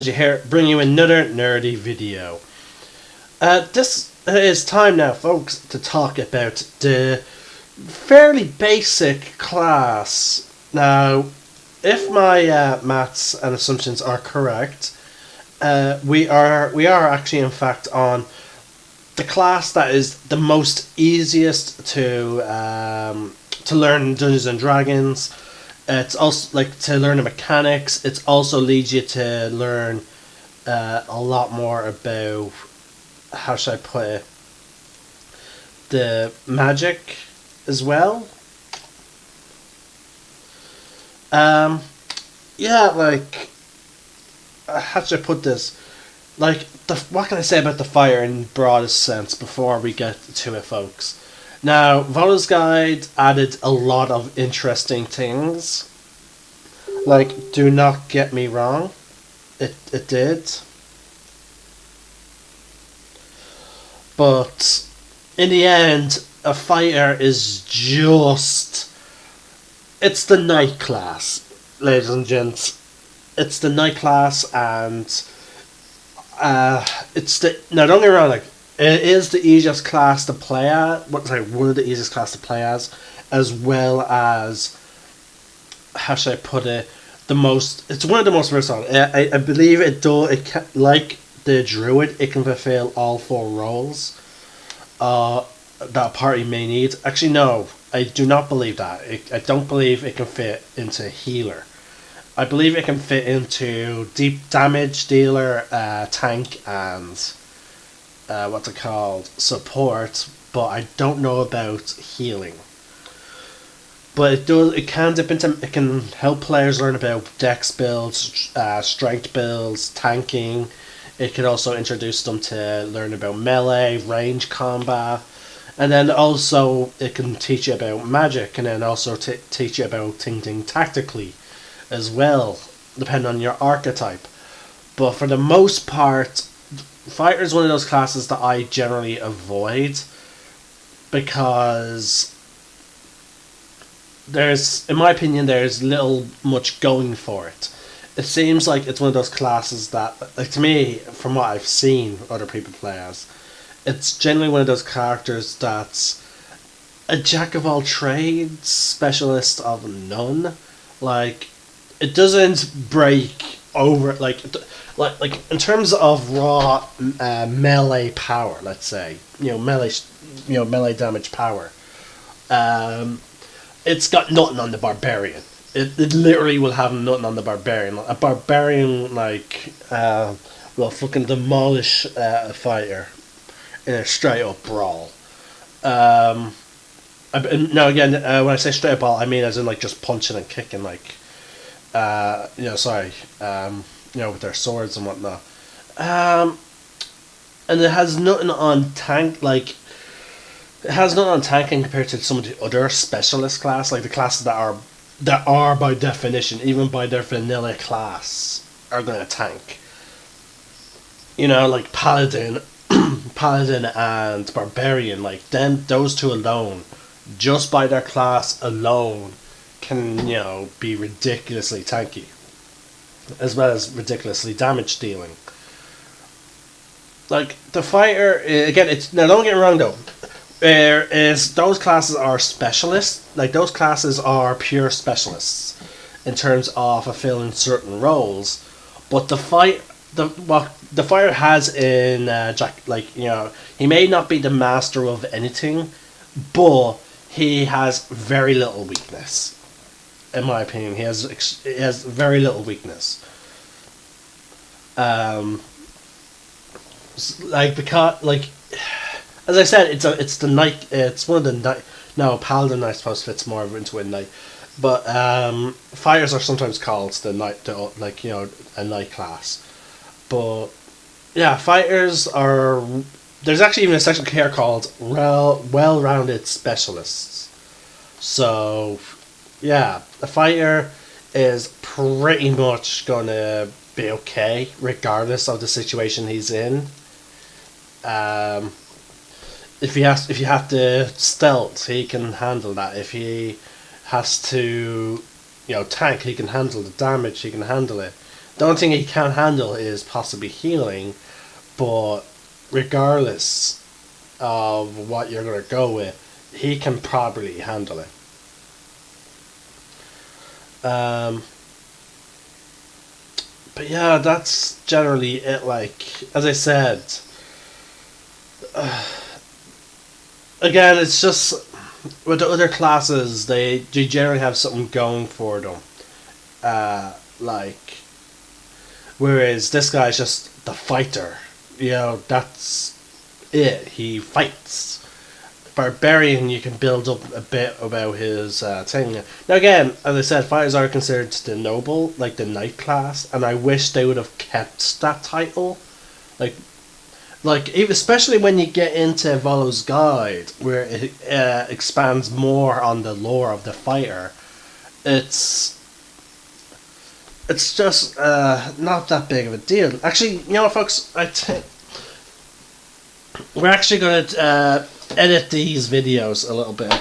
Here, bring you another nerdy video. This is time now, folks, to talk about the fairly basic class. Now, if my maths and assumptions are correct, we are actually in fact on the class that is the most easiest to learn in Dungeons and Dragons. It's also like to learn the mechanics. It also leads you to learn a lot more about, how should I put it, the magic as well. Um, yeah, like how should I put this? Like what can I say about the fire in broadest sense before we get to it, folks? Now, Volo's Guide added a lot of interesting things. Like, do not get me wrong, it did, but in the end, a fighter is just it's the night class, ladies and gents. It's the night class, and it's the now. Don't get me wrong, like it is the easiest class to play at. What's like one of the easiest class to play as well as, how should I put it? The most. It's one of the most versatile. I believe it do it can, like the druid. It can fulfill all four roles. That a party may need. Actually, no. I do not believe that. I don't believe it can fit into healer. I believe it can fit into deep damage dealer, tank, and what's it called, support. But I don't know about healing. But it does. It can dip into. It can help players learn about dex builds, strength builds, tanking. It can also introduce them to learn about melee, range combat, and then also it can teach you about magic, and then also teach you about thinking tactically, as well, depending on your archetype. But for the most part, fighter is one of those classes that I generally avoid because in my opinion, there's little much going for it. It seems like it's one of those classes that, like to me, from what I've seen other people play as, it's generally one of those characters that's a jack of all trades, specialist of none. Like, it doesn't break over like in terms of raw melee power. Let's say melee damage power. Um, it's got nothing on the barbarian. It literally will have nothing on the barbarian. A barbarian will fucking demolish a fighter in a straight up brawl. Um, now again, when I say straight up brawl, I mean as in like just punching and kicking, like sorry, with their swords and whatnot. Um, and it has nothing on tank like it has nothing on tanking compared to some of the other specialist class, like the classes that are by definition, even by their vanilla class, are gonna tank. Like paladin, paladin and barbarian, like those two alone, just by their class alone, can be ridiculously tanky, as well as ridiculously damage dealing. Like the fighter again, it's now don't get me wrong though. There is those classes are specialists. Like those classes are pure specialists in terms of fulfilling certain roles. But the fighter has in Jack, like he may not be the master of anything, but he has very little weakness. In my opinion, he has very little weakness. Um, like because like as I said, it's the night. It's one of the night. No, paladin I suppose fits more into a night, but fighters are sometimes called the night, a night class. But yeah, fighters are. There's actually even a section here called well-rounded specialists. So yeah, a fighter is pretty much gonna be okay regardless of the situation he's in. Um, if you have to stealth, he can handle that. If he has to, tank, he can handle the damage. He can handle it. The only thing he can't handle is possibly healing, but regardless of what you're going to go with, he can probably handle it. But yeah, that's generally it. Like, as I said, again, it's just with the other classes, they generally have something going for them. Like, whereas this guy's just the fighter. You know, that's it. He fights. Barbarian, you can build up a bit about his thing. Now again, as I said, fighters are considered the noble, like the knight class, and I wish they would have kept that title. Especially when you get into Volo's Guide, where it expands more on the lore of the fighter, it's just not that big of a deal. Actually, you know, folks, we're actually going to edit these videos a little bit.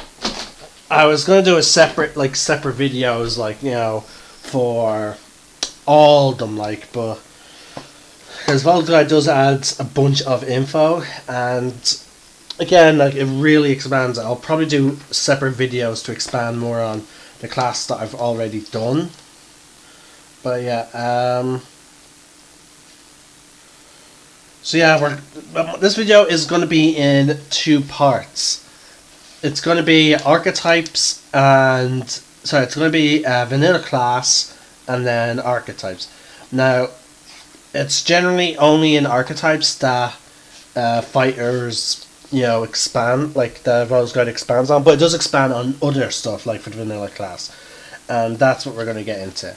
I was going to do separate videos, like, you know, for all of them, like, but because Volo's Guide does add a bunch of info, and again, like, it really expands it. I'll probably do separate videos to expand more on the class that I've already done. But yeah, so yeah, this video is going to be in 2 parts. It's going to be archetypes it's going to be vanilla class and then archetypes. Now, it's generally only in archetypes that fighters, you know, expand, like the Volo's Guide expands on, but it does expand on other stuff, like for the vanilla class, and that's what we're going to get into.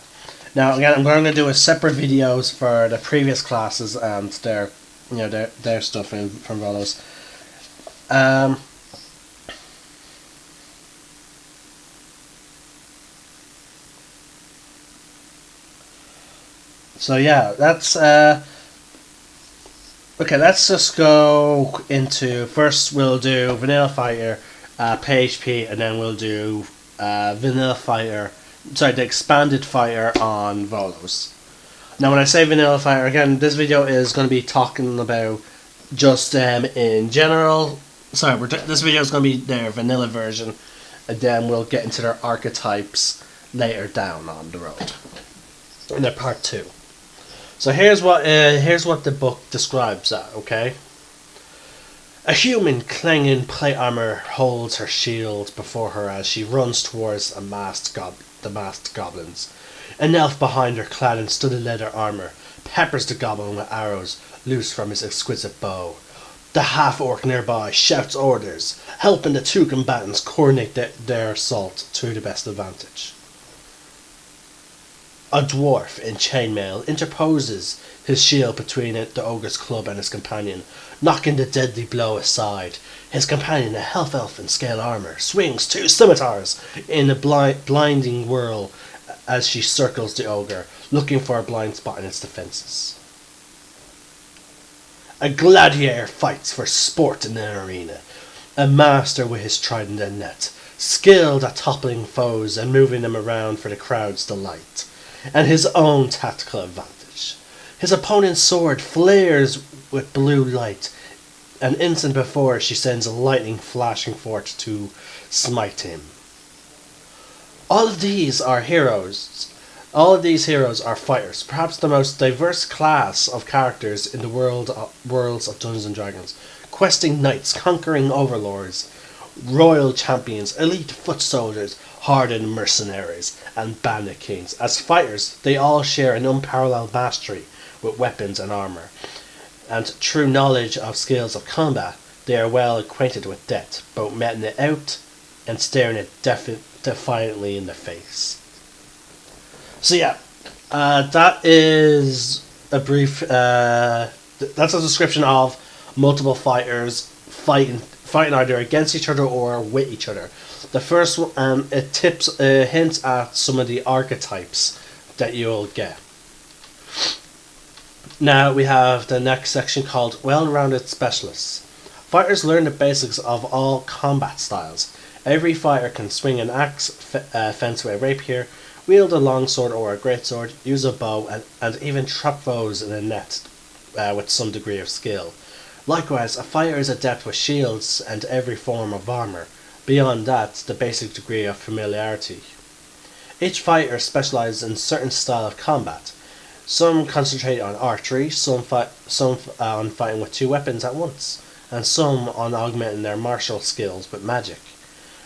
Now, again, I'm going to do a separate videos for the previous classes and their, you know, their stuff from Volo's. So yeah, that's okay. Let's just go into, first we'll do Vanilla Fighter, PHP, and then we'll do Vanilla Fighter. Sorry, the expanded fighter on Volo's. Now, when I say Vanilla Fighter, again, this video is going to be talking about just them in general. Sorry, this video is going to be their vanilla version, and then we'll get into their archetypes later down on the road in their part 2. So here's what the book describes that, okay? A human clanging plate armor holds her shield before her as she runs towards the masked goblins. An elf behind her, clad in studded leather armor, peppers the goblin with arrows loose from his exquisite bow. The half-orc nearby shouts orders, helping the 2 combatants coordinate their assault to the best advantage. A dwarf in chainmail interposes his shield between the ogre's club and his companion, knocking the deadly blow aside. His companion, a half elf in scale armor, swings 2 scimitars in a blinding whirl as she circles the ogre, looking for a blind spot in its defences. A gladiator fights for sport in an arena, a master with his trident and net, skilled at toppling foes and moving them around for the crowd's delight, and his own tactical advantage. His opponent's sword flares with blue light. An instant before, she sends a lightning flashing forth to smite him. All of these are heroes. All of these heroes are fighters, perhaps the most diverse class of characters in the worlds of Dungeons and Dragons. Questing knights, conquering overlords, royal champions, elite foot soldiers, hardened mercenaries, and bandit kings. As fighters, they all share an unparalleled mastery with weapons and armor, and true knowledge of skills of combat. They are well acquainted with death, both meting it out and staring it defiantly in the face. So yeah, that is a brief. That's a description of multiple fighters fighting either against each other or with each other. The first one, it hints at some of the archetypes that you'll get. Now we have the next section called Well-Rounded Specialists. Fighters learn the basics of all combat styles. Every fighter can swing an axe, fence with a rapier, wield a longsword or a greatsword, use a bow, and even trap foes in a net with some degree of skill. Likewise, a fighter is adept with shields and every form of armour. Beyond that, the basic degree of familiarity. Each fighter specialises in a certain style of combat. Some concentrate on archery, some on fighting with two weapons at once, and some on augmenting their martial skills with magic.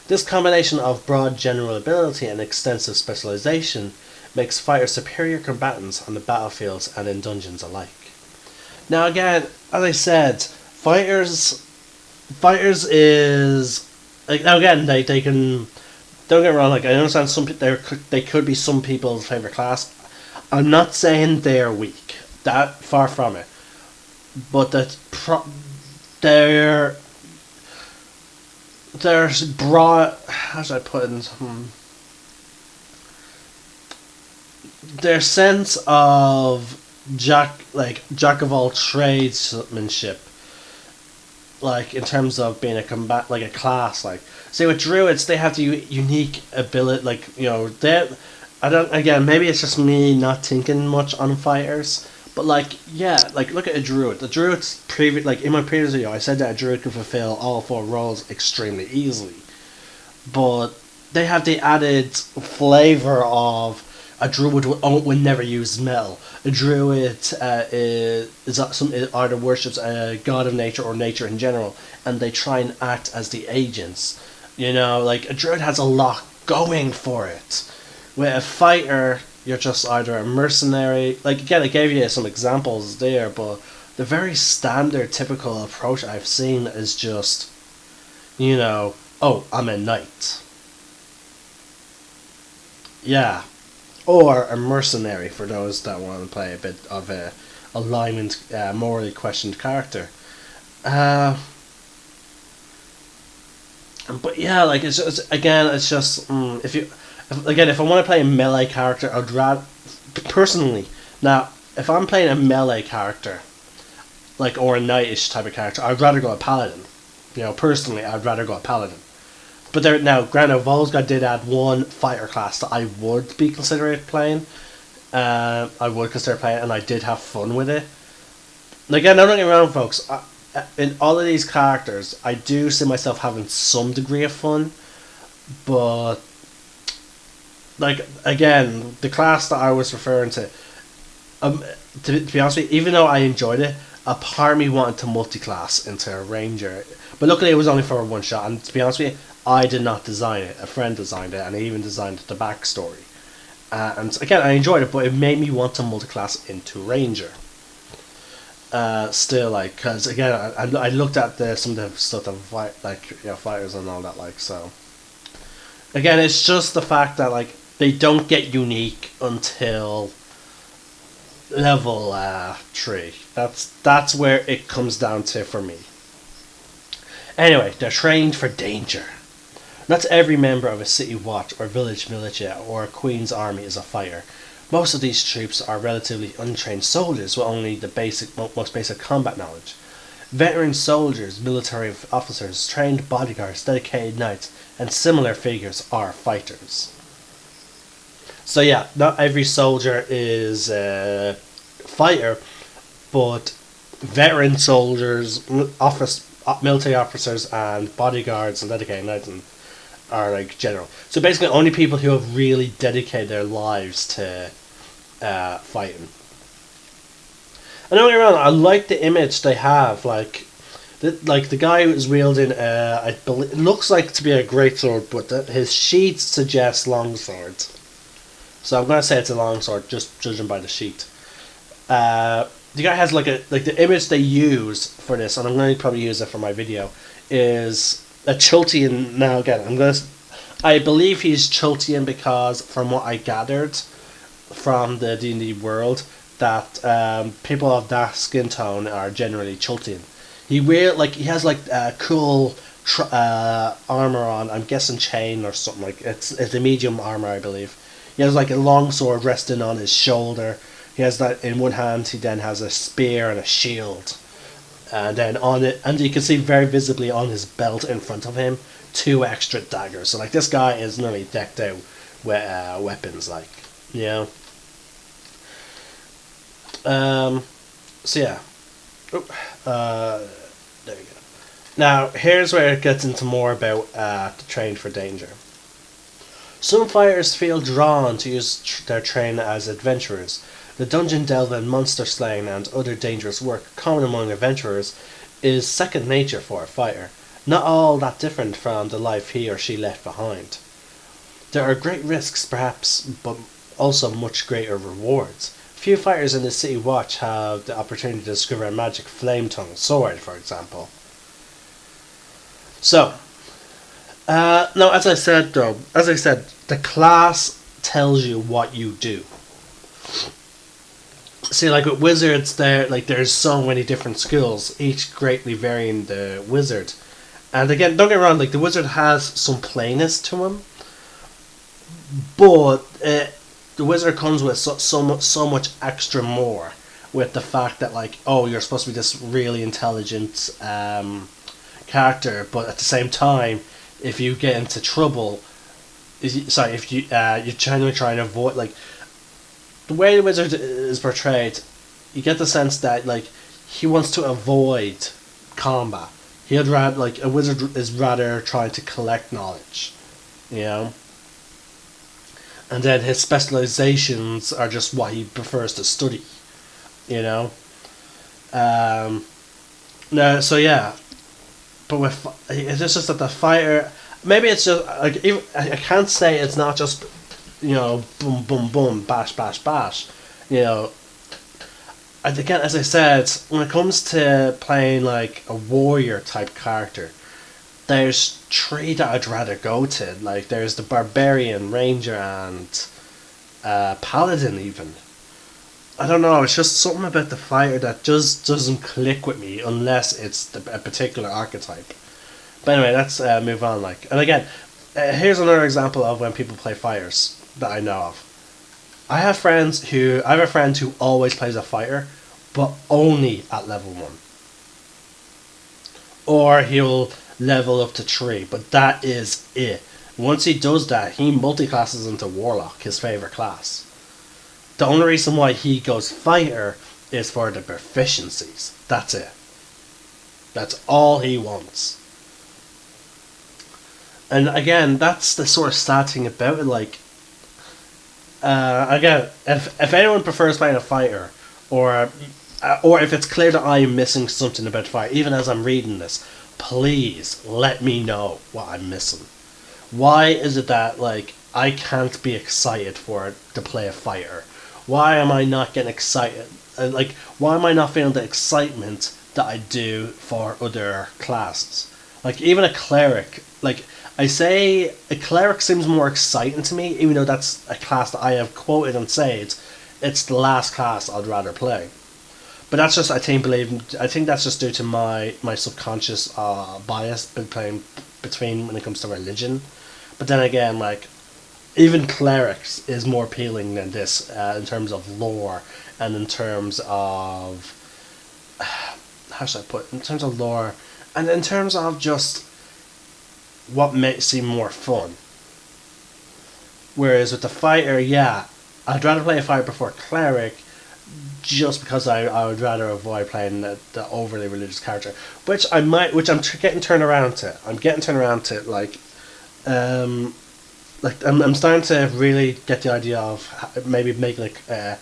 This combination of broad general ability and extensive specialization makes fighters superior combatants on the battlefields and in dungeons alike. Now again, as I said, fighters is like, now again they can, don't get me wrong, like I understand they could be some people's favorite class. I'm not saying they're weak, that far from it, but there's broad, how should I put it? Their sense of jack of all tradesmanship, like in terms of being a class. Like, say with druids, they have the unique ability, like, you know, I don't, again, maybe it's just me not thinking much on fighters, but like, yeah, like look at a druid. The druid's like in my previous video, I said that a druid can fulfill all four roles extremely easily, but they have the added flavor of a druid would never use metal. A druid either worships a god of nature or nature in general, and they try and act as the agents. You know, like a druid has a lot going for it. With a fighter, you're just either a mercenary. Like again, I gave you some examples there, but the very standard, typical approach I've seen is just, you know, oh, I'm a knight. Yeah. Or a mercenary for those that want to play a bit of a alignment, morally questioned character. But yeah, like it's just, again, it's just if I want to play a melee character, I'd rather personally. Now, if I'm playing a melee character, like, or a knightish type of character, I'd rather go a paladin. You know, personally, I'd rather go a paladin. But there, now, granted, Volsga did add one fighter class that I would be considering playing. I would consider playing, and I did have fun with it. And again, don't get me wrong, folks. In all of these characters, I do see myself having some degree of fun, but like again, the class that I was referring to be honest with you, even though I enjoyed it, a part of me wanted to multi-class into a ranger. But luckily it was only for one shot, and to be honest with you, I did not design it. A friend designed it, and he even designed the backstory. And again, I enjoyed it, but it made me want to multi-class into ranger. Still, like, because again, I looked at some of the stuff of fighters and all that, like, so. Again, it's just the fact that, like, they don't get unique until level 3. That's where it comes down to for me. Anyway, they're trained for danger. Not every member of a city watch or village militia or a queen's army is a fighter. Most of these troops are relatively untrained soldiers with only the most basic combat knowledge. Veteran soldiers, military officers, trained bodyguards, dedicated knights, and similar figures are fighters. So yeah, not every soldier is a fighter, but veteran soldiers, military officers, and bodyguards and dedicated knights are like general. So basically, only people who have really dedicated their lives to fighting. And don't get me wrong, I like the image they have. Like the guy who's wielding, I believe, it looks like to be a greatsword, but his sheet suggests longsword. So I'm gonna say it's a longsword, just judging by the sheet. The guy has the image they use for this, and I'm going to probably use it for my video, is a Chultian. Now again, I believe he's Chultian because from what I gathered from the D&D world, that people of that skin tone are generally Chultian. He has cool armor on. I'm guessing chain or something, like it's a medium armor, I believe. He has like a long sword resting on his shoulder. He has that in one hand. He then has a spear and a shield, and then on it, and you can see very visibly on his belt in front of him 2 extra daggers. So like this guy is nearly decked out weapons, like, you know. So yeah. Oh, there you go. Now here's where it gets into more about the train for danger. Some fighters feel drawn to use their training as adventurers. The dungeon delving, monster slaying, and other dangerous work common among adventurers is second nature for a fighter, not all that different from the life he or she left behind. There are great risks, perhaps, but also much greater rewards. Few fighters in the City Watch have the opportunity to discover a magic flame tongue sword, for example. So, now as I said, the class tells you what you do. See, like with wizards, there's so many different skills, each greatly varying the wizard. And again, don't get me wrong, like the wizard has some plainness to him, but the wizard comes with so much extra more, with the fact that like, oh, you're supposed to be this really intelligent character, but at the same time, if you get into trouble, if you're generally trying to avoid, like, the way the wizard is portrayed, you get the sense that like he wants to avoid combat. He'd rather, like, a wizard is rather trying to collect knowledge, you know. And then his specializations are just what he prefers to study, you know. No, so yeah, but it's just that the fighter, maybe it's just like, even, I can't say it's not just, you know, boom boom boom, bash bash bash, you know. And again, as I said, when it comes to playing like a warrior type character, there's three that I'd rather go to. Like, there's the barbarian, ranger, and paladin even. I don't know, it's just something about the fighter that just doesn't click with me unless it's a particular archetype. But anyway, let's move on. Like, and again, here's another example of when people play fighters that I know of. I have a friend who always plays a fighter, but only at level 1. Or he'll level up to 3, but that is it. Once he does that, he multi-classes into Warlock, his favourite class. The only reason why he goes fighter is for the proficiencies. That's it. That's all he wants. And again, that's the sort of sad thing about it. Like, again, if anyone prefers playing a fighter, or if it's clear that I am missing something about the fight, even as I'm reading this, please let me know what I'm missing. Why is it that, like, I can't be excited to play a fighter? Why am I not getting excited? Like, why am I not feeling the excitement that I do for other classes? Like, even a cleric, like, I say a cleric seems more exciting to me, even though that's a class that I have quoted and said it's the last class I'd rather play. But that's just, I think that's just due to my subconscious bias between when it comes to religion. But then again, like, even clerics is more appealing than this in terms of lore and in terms of how should I put it? In terms of lore and in terms of just what makes seem more fun. Whereas with the fighter, yeah, I'd rather play a fighter before cleric, just because I would rather avoid playing the overly religious character, which I'm getting turned around to. I'm getting turned around to, like I'm starting to really get the idea of maybe making like a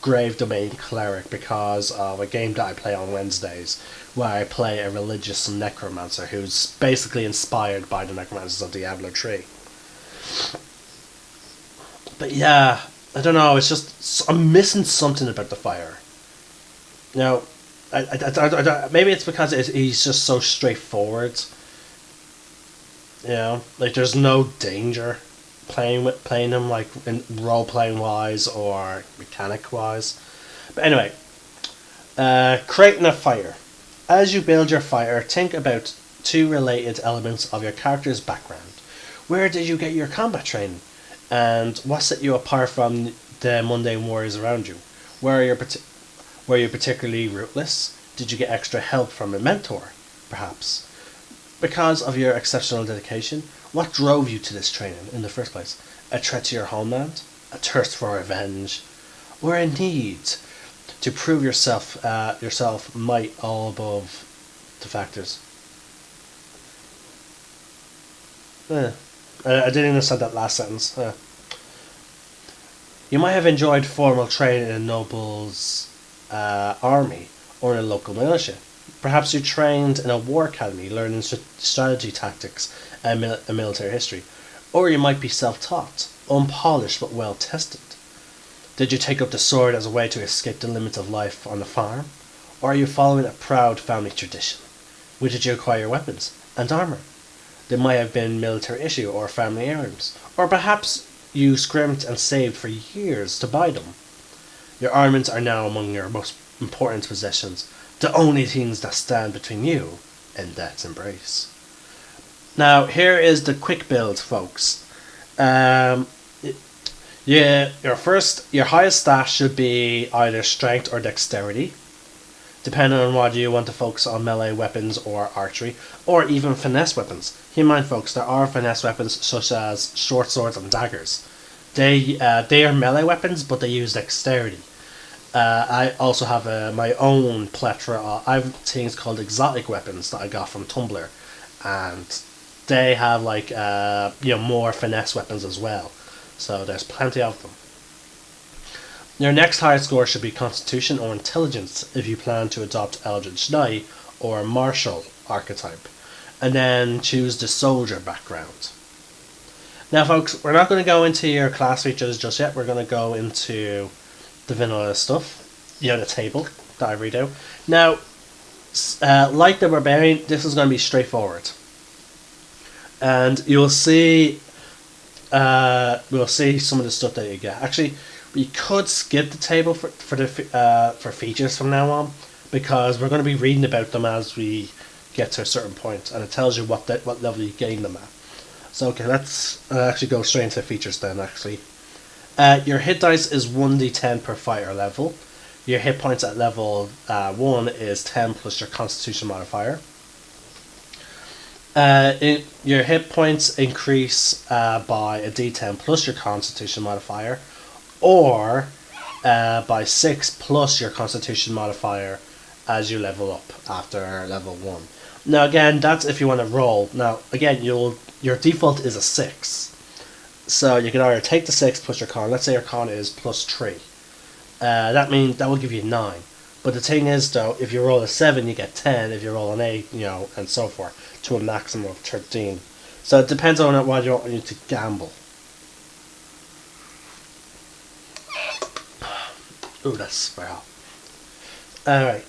Grave Domain cleric because of a game that I play on Wednesdays, where I play a religious necromancer who's basically inspired by the necromancers of Diablo 3. But yeah, I don't know. It's just I'm missing something about the fire. Now, maybe it's because he's just so straightforward. You know, like there's no danger playing him, like in role playing wise or mechanic wise. But anyway, creating a fighter. As you build your fighter, think about 2 related elements of your character's background. Where did you get your combat training? And what set you apart from the mundane warriors around you? Were you particularly ruthless? Did you get extra help from a mentor, perhaps? Because of your exceptional dedication, what drove you to this training in the first place? a threat to your homeland, a thirst for revenge, or a need to prove yourself might all above the factors. I didn't understand that last sentence. You might have enjoyed formal training in a noble's army or in a local militia. Perhaps you trained in a war academy, learning strategy tactics and military history. Or you might be self-taught, unpolished but well tested. Did you take up the sword as a way to escape the limits of life on the farm? Or are you following a proud family tradition? Where did you acquire weapons and armour? There might have been military issue or family heirlooms. Or perhaps you scrimped and saved for years to buy them. Your armaments are now among your most important possessions, the only things that stand between you and death's embrace. Now, here is the quick build, folks. Yeah, your highest stat should be either strength or dexterity, depending on whether you want to focus on melee weapons or archery, or even finesse weapons. Keep in mind, folks, there are finesse weapons such as short swords and daggers. They are melee weapons, but they use dexterity. I also have my own plethora. I have things called exotic weapons that I got from Tumblr, and they have more finesse weapons as well. So there's plenty of them. Your next highest score should be Constitution or Intelligence if you plan to adopt Eldritch Knight or Martial archetype, and then choose the Soldier background. Now, folks, we're not going to go into your class features just yet. We're going to go into the vanilla stuff, the table that I read out. Now, like the Barbarian, this is going to be straightforward, and you'll see some of the stuff that you get. Actually, we could skip the table for features from now on, because we're going to be reading about them as we get to a certain point, and it tells you what level you gain them at. So okay, let's actually go straight into features then. Actually, your hit dice is 1d10 per fighter level. Your hit points at level 1 is 10 plus your Constitution modifier. Your hit points increase by a d10 plus your Constitution modifier, or by 6 plus your Constitution modifier as you level up after level 1. Now again, that's if you want to roll. Now again, your default is a 6. So you can either take the 6 plus your con. Let's say your con is plus 3. That will give you 9. But the thing is, though, if you roll a 7, you get 10. If you roll an 8, and so forth, to a maximum of 13. So it depends on what you want you to gamble. Ooh, that's well. Alright.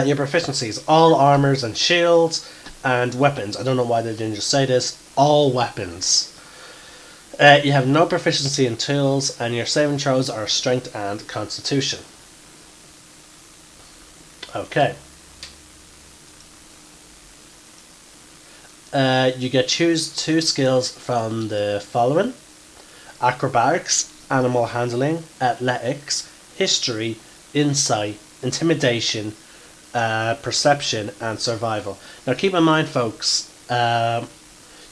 Your proficiencies. All armors and shields and weapons. I don't know why they didn't just say this. All weapons. You have no proficiency in tools, and your saving throws are strength and constitution. Okay. You get choose 2 skills from the following: acrobatics, animal handling, athletics, history, insight, intimidation, perception, and survival. Now keep in mind, folks,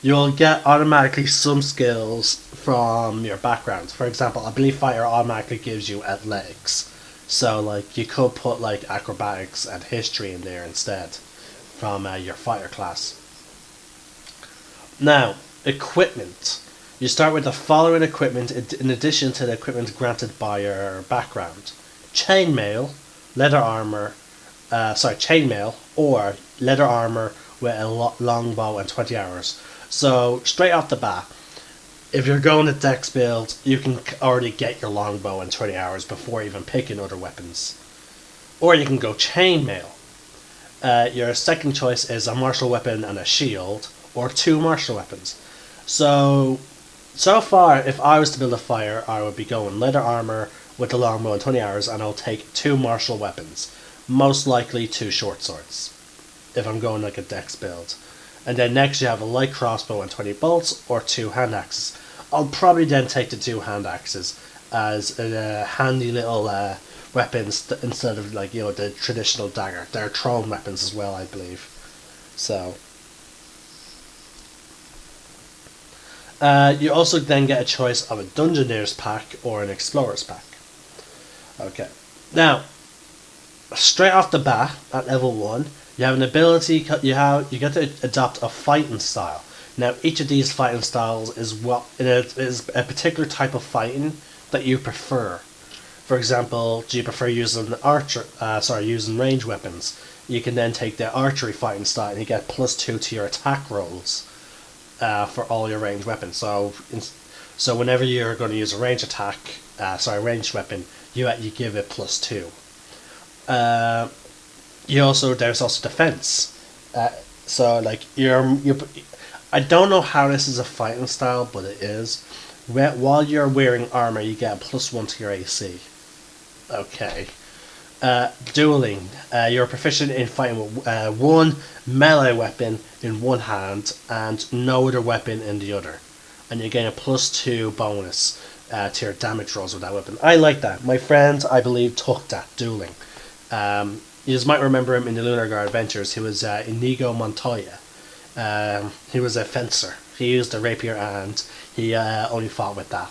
you'll get automatically some skills from your background. For example, I believe fighter automatically gives you athletics. So you could put acrobatics and history in there instead from your fighter class. Now, equipment. You start with the following equipment in addition to the equipment granted by your background: chainmail, chainmail or leather armor with a longbow and 20 arrows. So straight off the bat, if you're going to dex build, you can already get your longbow and 20 arrows before even picking other weapons. Or you can go chainmail. Your second choice is a martial weapon and a shield, or 2 martial weapons. So far, if I was to build a fire, I would be going leather armor with the longbow and 20 arrows, and I'll take 2 martial weapons. Most likely 2 short swords, if I'm going a dex build. And then next you have a light crossbow and 20 bolts, or 2 hand axes. I'll probably then take the 2 hand axes as handy little weapons instead of the traditional dagger. They're thrown weapons as well, I believe. So You also then get a choice of a Dungeoneer's pack or an Explorer's pack. Okay. Now, straight off the bat at level 1, you have an ability. You get to adopt a fighting style. Now, each of these fighting styles is a particular type of fighting that you prefer. For example, do you prefer using using range weapons? You can then take the archery fighting style and you get +2 to your attack rolls for all your ranged weapons. So whenever you're going to use a range attack, ranged weapon, you give it +2. There's also defense. So like I don't know how this is a fighting style, but it is. While you're wearing armor, you get a +1 to your AC. Okay. Dueling. You're proficient in fighting with one melee weapon in one hand and no other weapon in the other. And you gain a +2 bonus to your damage rolls with that weapon. I like that. My friend, I believe, took that, dueling. You just might remember him in the Lunar Guard Adventures. He was Inigo Montoya. He was a fencer. He used a rapier and he only fought with that.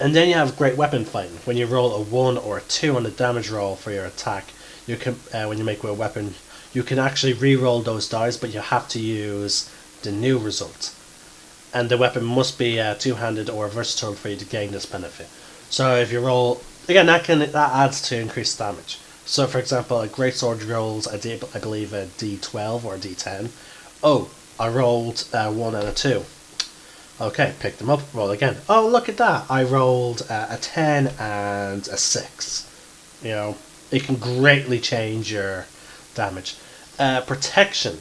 And then you have great weapon fighting. When you roll a 1 or a 2 on the damage roll for your attack, you can when you make a weapon, you can actually re-roll those dice, but you have to use the new result. And the weapon must be two-handed or versatile for you to gain this benefit. So if you roll again, that adds to increased damage. So for example, a greatsword rolls I believe a D12 or a D10. Oh, I rolled a 1 and a 2. Okay, pick them up, roll again. Oh, look at that! I rolled a 10 and a 6. You know, it can greatly change your damage. Protection.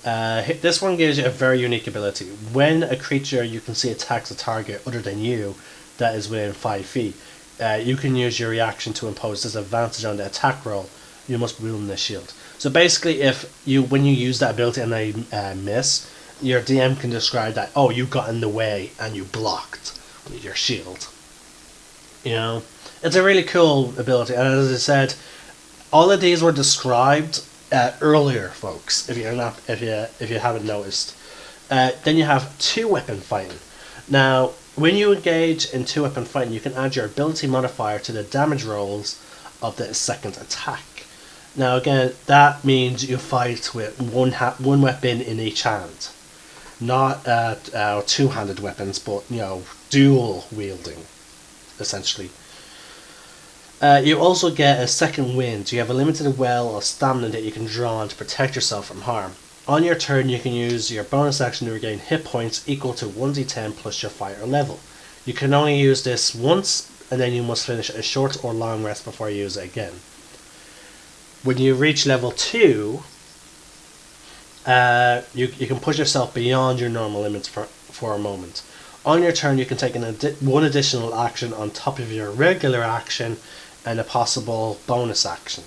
This one gives you a very unique ability. When a creature you can see attacks a target other than you that is within 5 feet, you can use your reaction to impose disadvantage on the attack roll. You must wield the shield. So basically, when you use that ability and they miss, your DM can describe that, oh, you got in the way and you blocked with your shield. You know, it's a really cool ability. And as I said, all of these were described earlier, folks. If you haven't noticed, then you have 2-weapon fighting. Now, when you engage in 2-weapon fighting, you can add your ability modifier to the damage rolls of the second attack. Now, again, that means you fight with one weapon in each hand. Not two-handed weapons, but dual wielding, essentially. You also get a second wind. You have a limited well of stamina that you can draw on to protect yourself from harm. On your turn, you can use your bonus action to regain hit points equal to 1d10 plus your fighter level. You can only use this once, and then you must finish a short or long rest before you use it again. When you reach level 2, you can push yourself beyond your normal limits for a moment. On your turn, you can take one additional action on top of your regular action and a possible bonus action.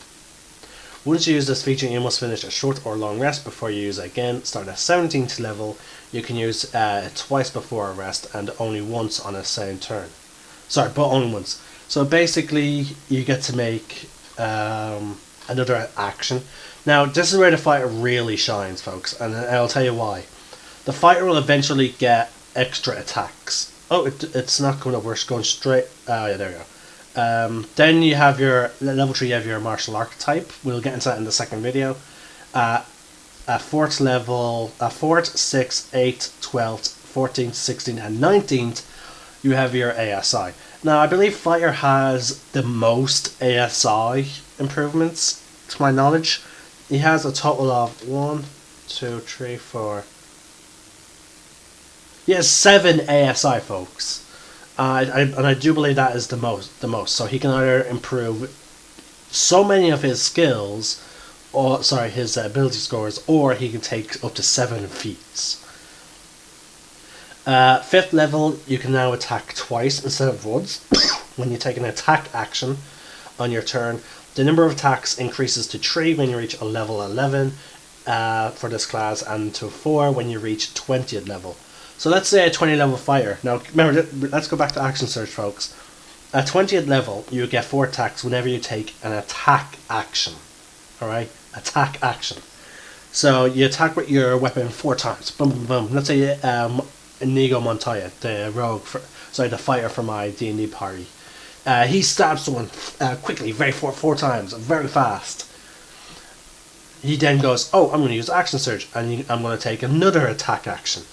Once you use this feature, you must finish a short or long rest before you use it again. Start at 17th level, you can use it twice before a rest and only once on a same turn. But only once. So basically, you get to make another action. Now, this is where the fighter really shines, folks, and I'll tell you why. The fighter will eventually get extra attacks. Oh, it's not coming up. We're going straight. Oh, yeah, there we go. Then you have your level 3. You have your martial archetype. We'll get into that in the second video. At 4th level, 4th, 6th, 8th, 12th, 14th, 16th, and 19th, you have your ASI. Now, I believe fighter has the most ASI improvements, to my knowledge. He has a total of 1, 2, 3, 4. He has 7 ASI, folks. And I do believe that is the most. So he can either improve so many of his skills, his ability scores, or he can take up to 7 feats. 5th level, you can now attack twice instead of once. When you take an attack action on your turn, the number of attacks increases to 3 when you reach a level 11 for this class, and to 4 when you reach 20th level. So let's say a 20 level fighter. Now remember, let's go back to action search, folks. At 20th level, you get 4 attacks whenever you take an attack action. Alright? Attack action. So you attack with your weapon 4 times. Boom, boom, boom. Let's say Inigo Montoya, the the fighter for my D&D party. He stabs someone quickly, four times, very fast. He then goes, oh, I'm going to use action surge, and I'm going to take another attack action.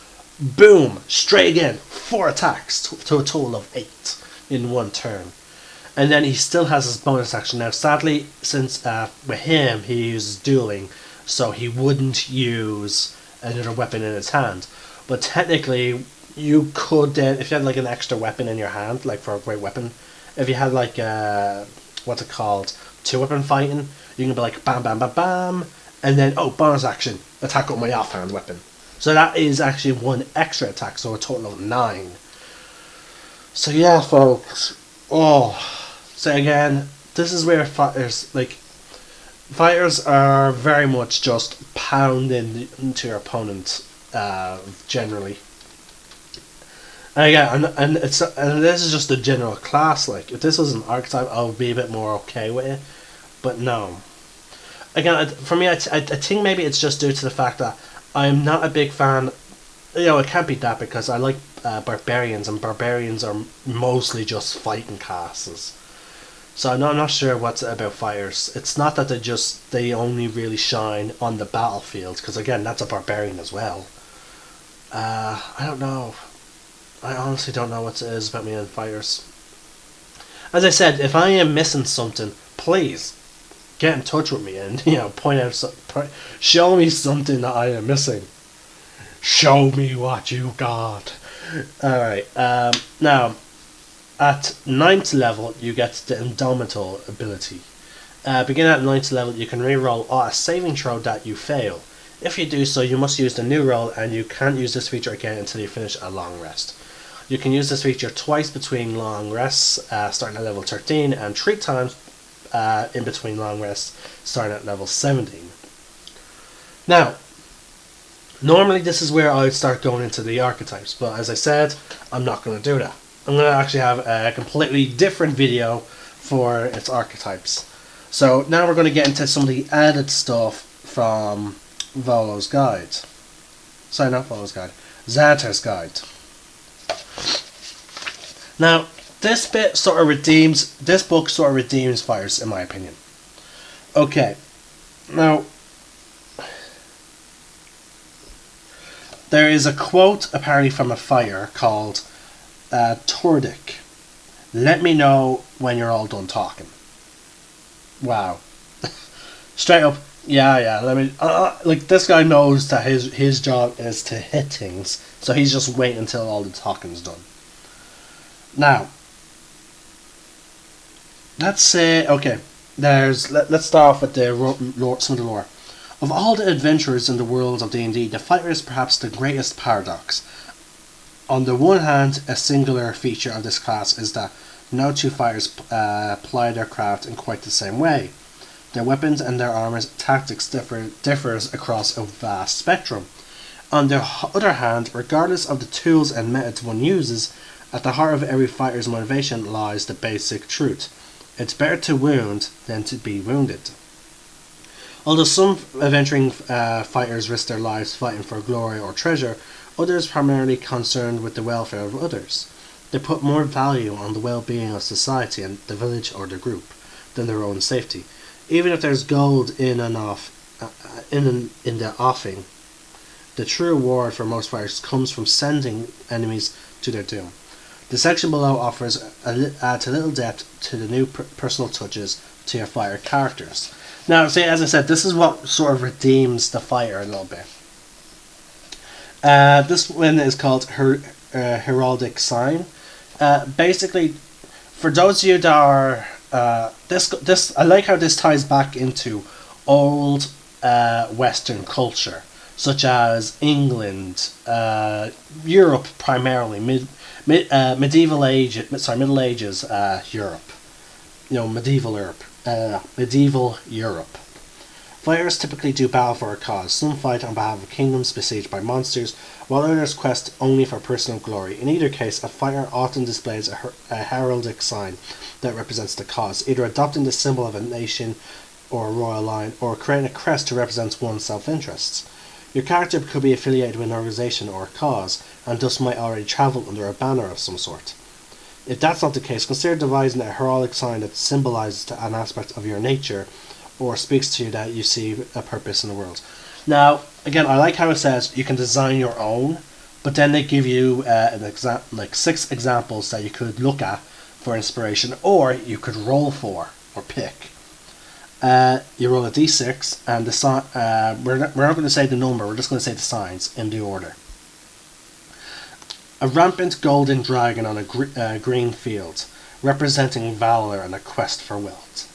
Boom! Straight again, 4 attacks to a total of 8 in one turn. And then he still has his bonus action. Now, sadly, since with him, he uses dueling, so he wouldn't use another weapon in his hand. But technically, you could then, if you had like an extra weapon in your hand, like for a great weapon, if you had like, what's it called, 2-weapon fighting, you can be like bam, bam, bam, bam, and then, oh, bonus action, attack with my offhand weapon. So that is actually 1 extra attack, so a total of 9. So yeah, folks. Oh, so again, this is where fighters are very much just pounding into your opponent, generally. And again, and this is just a general class. Like, if this was an archetype, I would be a bit more okay with it. But no. Again, for me, I think maybe it's just due to the fact that I'm not a big fan. It can't be that, because I like barbarians, and barbarians are mostly just fighting classes. So I'm not sure what's about fighters. It's not that they only really shine on the battlefield, because again, that's a barbarian as well. I don't know. I honestly don't know what it is about me and fighters. As I said, if I am missing something, please get in touch with me and point out, show me something that I am missing. Show me what you got. Alright, now, at 9th level, you get the Indomitable ability. Beginning at 9th level, you can reroll a saving throw that you fail. If you do so, you must use the new roll, and you can't use this feature again until you finish a long rest. You can use this feature twice between long rests, starting at level 13, and 3 times in between long rests, starting at level 17. Now, normally this is where I would start going into the archetypes, but as I said, I'm not going to do that. I'm going to actually have a completely different video for its archetypes. So now we're going to get into some of the added stuff from Volo's Guide. Sorry, not Volo's Guide. Xanatar's Guide. Now, this book sort of redeems fighters, in my opinion. Okay, now, there is a quote apparently from a fighter called Tordik. Let me know when you're all done talking. Wow. Straight up, yeah. Let me. Like, this guy knows that his job is to hit things, so he's just waiting until all the talking's done. Now, let's say, okay, let's start off with some of the lore. Of all the adventurers in the world of D&D, the fighter is perhaps the greatest paradox. On the one hand, a singular feature of this class is that no 2 fighters ply their craft in quite the same way. Their weapons and their armor's tactics differs across a vast spectrum. On the other hand, regardless of the tools and methods one uses, at the heart of every fighter's motivation lies the basic truth. It's better to wound than to be wounded. Although some adventuring fighters risk their lives fighting for glory or treasure, others primarily concerned with the welfare of others. They put more value on the well-being of society and the village or the group than their own safety. Even if there's gold in the offing, the true reward for most fighters comes from sending enemies to their doom. The section below adds a little depth to the new personal touches to your fighter characters. Now, see, as I said, this is what sort of redeems the fighter a little bit. This one is called Heraldic Sign. Basically, for those of you that are this, I like how this ties back into old Western culture, such as England, Europe primarily, Middle Ages Europe. Medieval Europe. Fighters typically do battle for a cause. Some fight on behalf of kingdoms besieged by monsters, while others quest only for personal glory. In either case, a fighter often displays a heraldic sign that represents the cause, either adopting the symbol of a nation or a royal line, or creating a crest to represent one's self-interests. Your character could be affiliated with an organization or a cause, and thus might already travel under a banner of some sort. If that's not the case, consider devising a heraldic sign that symbolizes an aspect of your nature or speaks to you that you see a purpose in the world. Now, again, I like how it says you can design your own, but then they give you like 6 examples that you could look at for inspiration, or you could roll for or pick. You roll a d6, and we're not going to say the number, we're just going to say the signs in the order. A rampant golden dragon on a green field, representing valor and a quest for wealth.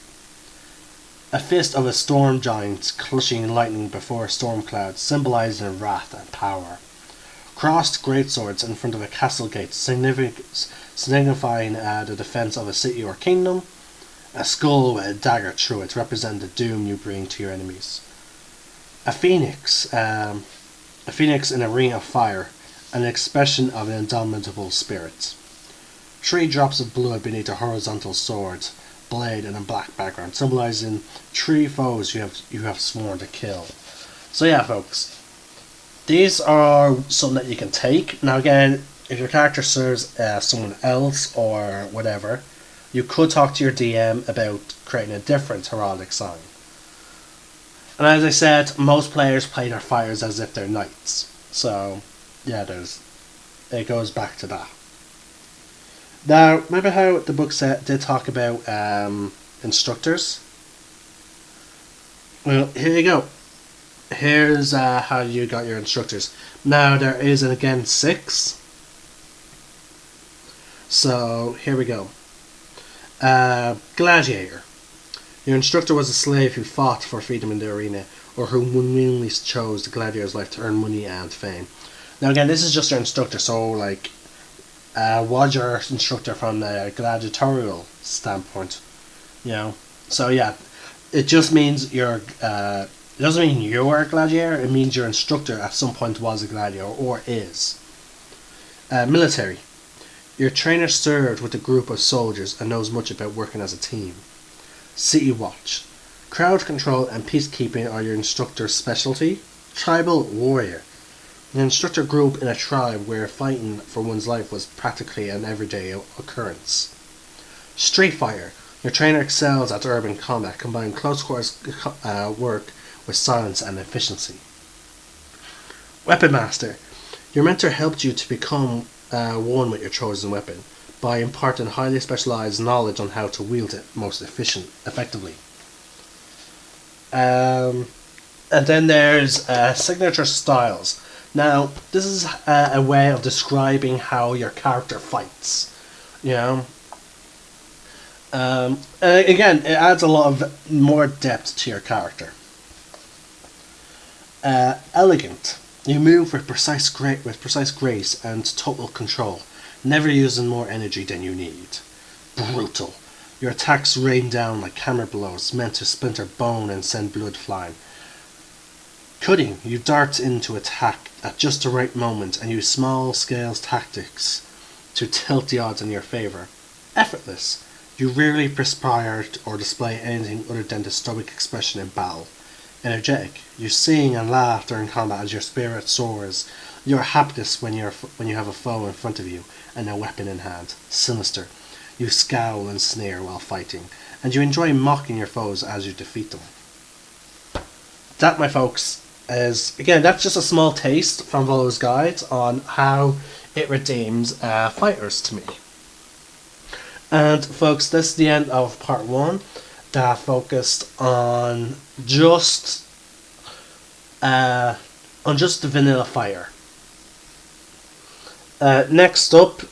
A fist of a storm giant clutching lightning before storm clouds, symbolizing wrath and power. Crossed greatswords in front of a castle gate, signifying the defense of a city or kingdom. A skull with a dagger through it, representing the doom you bring to your enemies. A phoenix in a ring of fire, an expression of an indomitable spirit. 3 drops of blood beneath a horizontal sword blade in a black background, symbolizing 3 foes you have sworn to kill. So yeah, folks, these are something that you can take. Now again, if your character serves someone else or whatever, you could talk to your DM about creating a different heraldic sign. And as I said, most players play their fighters as if they're knights. So yeah, it goes back to that. Now, remember how the book did talk about instructors? Well, here you go. Here's how you got your instructors. Now, there is, again, 6. So, here we go. Gladiator. Your instructor was a slave who fought for freedom in the arena, or who unwillingly chose the gladiator's life to earn money and fame. Now, again, this is just your instructor, so, like, was your instructor from the gladiatorial standpoint, you know? So yeah, it just means it doesn't mean you're a gladiator, it means your instructor at some point was a gladiator, or is. Military. Your trainer served with a group of soldiers and knows much about working as a team. City Watch. Crowd control and peacekeeping are your instructor's specialty. Tribal warrior. An instructor grew up in a tribe where fighting for one's life was practically an everyday occurrence. Street fighter. Your trainer excels at urban combat, combining close quarters work with silence and efficiency. Weapon master. Your mentor helped you to become one with your chosen weapon by imparting highly specialized knowledge on how to wield it most effectively. And then there's signature styles. Now, this is a way of describing how your character fights, you know. Again, it adds a lot of more depth to your character. Elegant. You move with precise grace and total control, never using more energy than you need. Brutal. Your attacks rain down like hammer blows, meant to splinter bone and send blood flying. Cutting. You dart into attack at just the right moment and use small-scale tactics to tilt the odds in your favour. Effortless. You rarely perspire or display anything other than the stoic expression in battle. Energetic. You sing and laugh during combat as your spirit soars. Your happiness when you have a foe in front of you and a weapon in hand. Sinister. You scowl and sneer while fighting, and you enjoy mocking your foes as you defeat them. That, my folks, is, again, that's just a small taste from Volo's guide on how it redeems fighters to me. And folks, this is the end of part 1 that focused on just the vanilla fighter. Next up,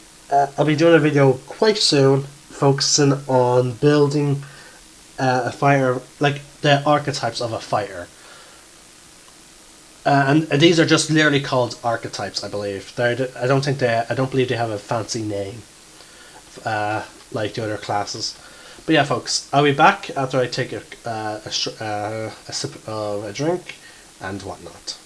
I'll be doing a video quite soon focusing on building a fighter, like the archetypes of a fighter. And these are just literally called archetypes, I believe. I don't believe they have a fancy name, like the other classes. But yeah, folks, I'll be back after I take a sip of a drink and whatnot.